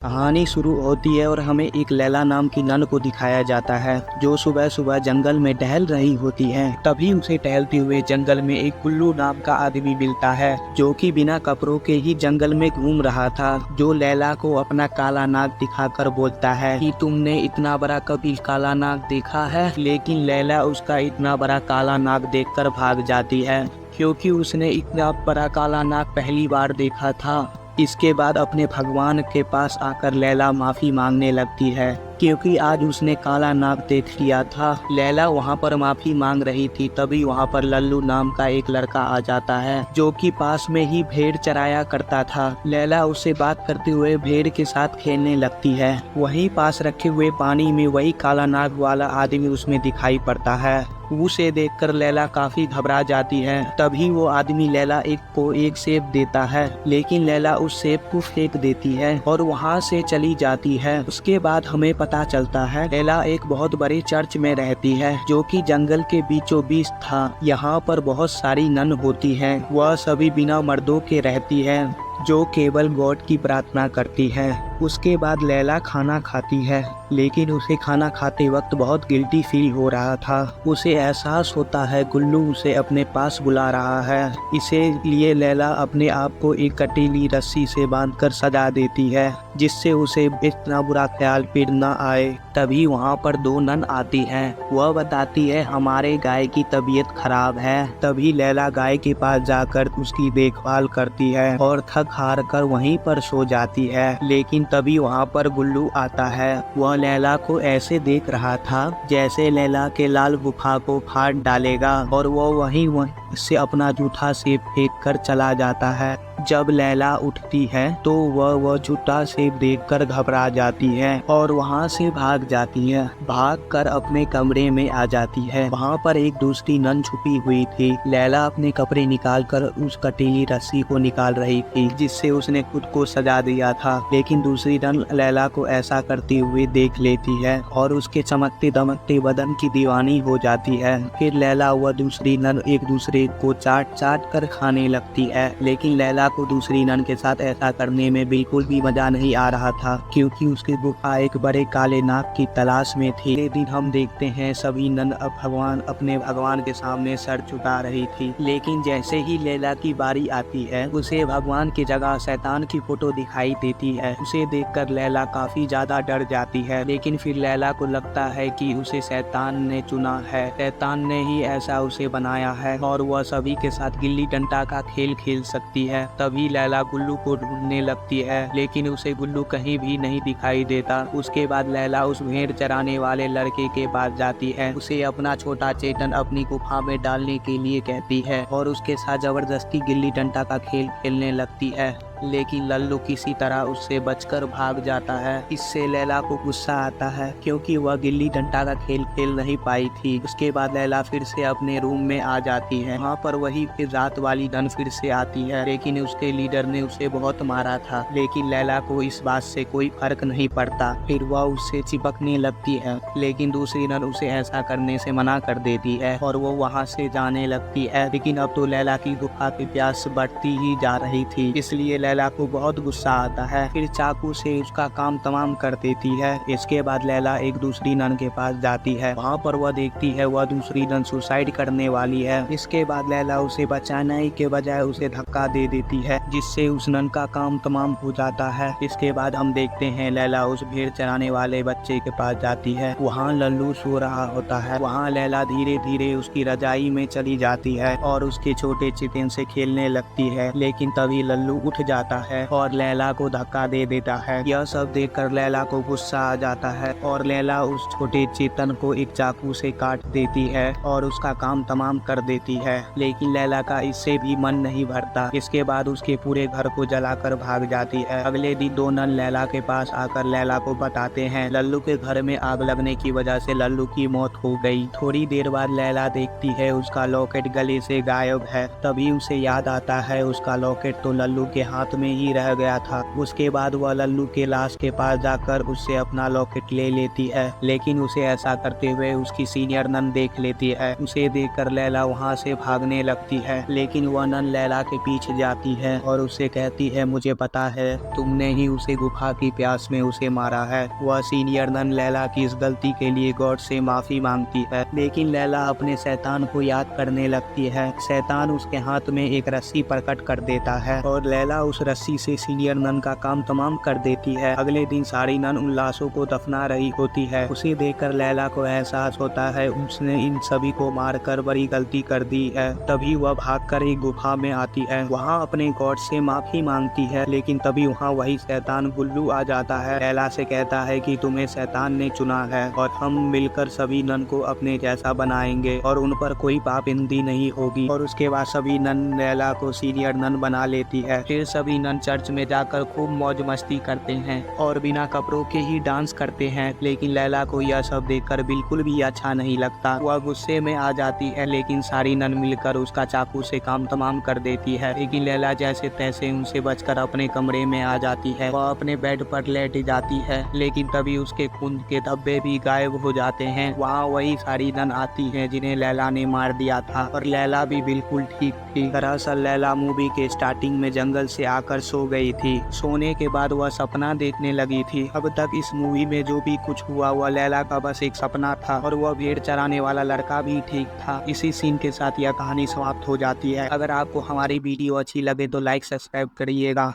कहानी शुरू होती है और हमें एक लैला नाम की नन को दिखाया जाता है जो सुबह सुबह जंगल में टहल रही होती है। तभी उसे टहलते हुए जंगल में एक गुल्लू नाम का आदमी मिलता है जो कि बिना कपड़ों के ही जंगल में घूम रहा था। जो लैला को अपना काला नाग दिखाकर बोलता है कि तुमने इतना बड़ा कभी काला नाग देखा है। लेकिन लैला उसका इतना बड़ा काला नाग देखकर भाग जाती है क्योंकि उसने इतना बड़ा काला नाग पहली बार देखा था। इसके बाद अपने भगवान के पास आकर लैला माफी मांगने लगती है क्योंकि आज उसने काला नाग देख लिया था। लैला वहां पर माफी मांग रही थी तभी वहां पर लल्लू नाम का एक लड़का आ जाता है जो कि पास में ही भेड़ चराया करता था। लैला उससे बात करते हुए भेड़ के साथ खेलने लगती है। वहीं पास रखे हुए पानी में वही काला नाग वाला आदमी उसमें दिखाई पड़ता है। उसे देखकर लैला काफी घबरा जाती है। तभी वो आदमी लैला को एक सेब देता है लेकिन लैला उस सेब को फेंक देती है और वहां से चली जाती है। उसके बाद हमें पता चलता है लैला एक बहुत बड़े चर्च में रहती है जो कि जंगल के बीचों बीच था। यहाँ पर बहुत सारी नन होती हैं। वह सभी बिना मर्दों के रहती है जो केवल गॉड की प्रार्थना करती है। उसके बाद लैला खाना खाती है लेकिन उसे खाना खाते वक्त बहुत गिल्टी फील हो रहा था। उसे एहसास होता है गुल्लू उसे अपने पास बुला रहा है। इसीलिए लैला अपने आप को एक कटीली रस्सी से बांधकर सजा देती है जिससे उसे इतना बुरा ख्याल फिर न आए। तभी वहाँ पर दो नन आती हैं। वह बताती है हमारे गाय की तबीयत खराब है। तभी लैला गाय के पास जाकर उसकी देखभाल करती है और थक हार कर वहीं पर सो जाती है। लेकिन तभी वहाँ पर गुल्लू आता है। वह लैला को ऐसे देख रहा था जैसे लैला के लाल गुफा को फाड़ डालेगा और वह वहीं से अपना जूठा सेब फेंक कर चला जाता है। जब लैला उठती है तो वह जूठा सेब देखकर घबरा जाती है और वहां से भाग जाती है। भागकर अपने कमरे में आ जाती है। वहां पर एक दूसरी नन छुपी हुई थी। लैला अपने कपड़े निकालकर उस कटीली रस्सी को निकाल रही थी जिससे उसने खुद को सजा दिया था। लेकिन दूसरी नन लैला को ऐसा करते हुए देख लेती है और उसके चमकते दमकते बदन की दीवानी हो जाती है। फिर लैला व दूसरी नन एक दूसरे को चाट चाट कर खाने लगती है। लेकिन लैला को दूसरी नन के साथ ऐसा करने में बिल्कुल भी मजा नहीं आ रहा था क्योंकि उसकी गुफा एक बड़े काले नाग की तलाश में थी। एक दिन हम देखते हैं सभी नन अपने भगवान के सामने सर झुका रही थी। लेकिन जैसे ही लैला की बारी आती है उसे भगवान की जगह शैतान की फोटो दिखाई देती है। उसे देखकर लैला काफी ज्यादा डर जाती है। लेकिन फिर लैला को लगता है कि उसे शैतान ने चुना है, शैतान ने ही ऐसा उसे बनाया है और वह सभी के साथ गिल्ली डंडा का खेल खेल सकती है। तभी लैला गुल्लू को ढूंढने लगती है लेकिन उसे गुल्लू कहीं भी नहीं दिखाई देता। उसके बाद लैला उस भेड़ चराने वाले लड़के के पास जाती है। उसे अपना छोटा चेतन अपनी गुफा में डालने के लिए कहती है और उसके साथ जबरदस्ती गिल्ली डंडा का खेल खेलने लगती है। लेकिन लल्लू किसी तरह उससे बचकर भाग जाता है। इससे लैला को गुस्सा आता है क्योंकि वह गिल्ली डंडा का खेल खेल नहीं पाई थी। उसके बाद लैला फिर से अपने रूम में आ जाती है। वहाँ पर वही फिर रात वाली नन फिर से आती है लेकिन उसके लीडर ने उसे बहुत मारा था। लेकिन लैला को इस बात से कोई फर्क नहीं पड़ता। फिर वह उससे चिपकने लगती है लेकिन दूसरी नन उसे ऐसा करने से मना कर देती है और वो वहाँ से जाने लगती है। लेकिन अब तो लैला की गुफा की प्यास बढ़ती ही जा रही थी इसलिए लैला को बहुत गुस्सा आता है। फिर चाकू से उसका काम तमाम कर देती है। इसके बाद लैला एक दूसरी नन के पास जाती है। वहाँ पर वह देखती है वह दूसरी नन सुसाइड करने वाली है। इसके बाद लैला उसे बचाने के बजाय उसे धक्का दे देती है जिससे उस नन का काम तमाम हो जाता है। इसके बाद हम देखते हैं लैला उस भेड़ चराने वाले बच्चे के पास जाती है। वहाँ लल्लू सो रहा होता है। वहाँ लैला धीरे धीरे उसकी रजाई में चली जाती है और उसके छोटे चिकन से खेलने लगती है। लेकिन तभी लल्लू उठ जाता है और लैला को धक्का दे देता है। यह सब देखकर लैला को गुस्सा आ जाता है और लैला उस छोटे चेतन को एक चाकू से काट देती है और उसका काम तमाम कर देती है। लेकिन लैला का इससे भी मन नहीं भरता। इसके बाद उसके पूरे घर को जलाकर भाग जाती है। अगले दिन दो नन लैला के पास आकर लैला को बताते हैं लल्लू के घर में आग लगने की वजह से लल्लू की मौत हो गई। थोड़ी देर बाद लैला देखती है उसका लॉकेट गले से गायब है। तभी उसे याद आता है उसका लॉकेट तो लल्लू के हाथ हाथ में ही रह गया था। उसके बाद वह लल्लू के लाश के पास जाकर उससे अपना लॉकेट ले लेती है, लेकिन उसे ऐसा करते हुए उसकी सीनियर नन देख लेती है। उसे देखकर लैला वहाँ से भागने लगती है, लेकिन वह नन लैला के पीछे जाती है और उससे कहती है, मुझे पता है तुमने ही उसे गुफा की प्यास में उसे मारा है। वह सीनियर नन लैला की इस गलती के लिए गॉड से माफी मांगती है, लेकिन लैला अपने शैतान को याद करने लगती है। शैतान उसके हाथ में एक रस्सी प्रकट कर देता है और लैला उस रस्सी से सीनियर नन का काम तमाम कर देती है। अगले दिन सारी नन उन लाशों को दफना रही होती है। उसे देखकर लैला को एहसास होता है उसने इन सभी को मारकर बड़ी गलती कर दी है। तभी वह भागकर एक गुफा में आती है, वहाँ अपने गॉड से माफी मांगती है, लेकिन तभी वहाँ वही शैतान गुल्लू आ जाता है। लैला से कहता है कि तुम्हें शैतान ने चुना है और हम मिलकर सभी नन को अपने जैसा बनाएंगे और उन पर कोई पाबंदी नहीं होगी। और उसके बाद सभी नन लैला को सीनियर नन बना लेती है। फिर सभी नन चर्च में जाकर खूब मौज मस्ती करते हैं और बिना कपड़ों के ही डांस करते हैं, लेकिन लैला को यह सब देखकर बिल्कुल भी अच्छा नहीं लगता। वह गुस्से में आ जाती है, लेकिन सारी नन मिलकर उसका चाकू से काम तमाम कर देती है। लेकिन लैला जैसे तैसे उनसे बचकर अपने कमरे में आ जाती है। वह अपने बेड पर लेट जाती है, लेकिन तभी उसके खून के धब्बे भी गायब हो जाते हैं। वहाँ वही सारी नन आती है जिन्हें लैला ने मार दिया था और लैला भी बिल्कुल ठीक थी। दरअसल लैला मूवी के स्टार्टिंग में जंगल से आकर सो गई थी। सोने के बाद वह सपना देखने लगी थी। अब तक इस मूवी में जो भी कुछ हुआ वह लैला का बस एक सपना था और वह भेड़ चराने वाला लड़का भी ठीक था। इसी सीन के साथ यह कहानी समाप्त हो जाती है। अगर आपको हमारी वीडियो अच्छी लगे तो लाइक सब्सक्राइब करिएगा।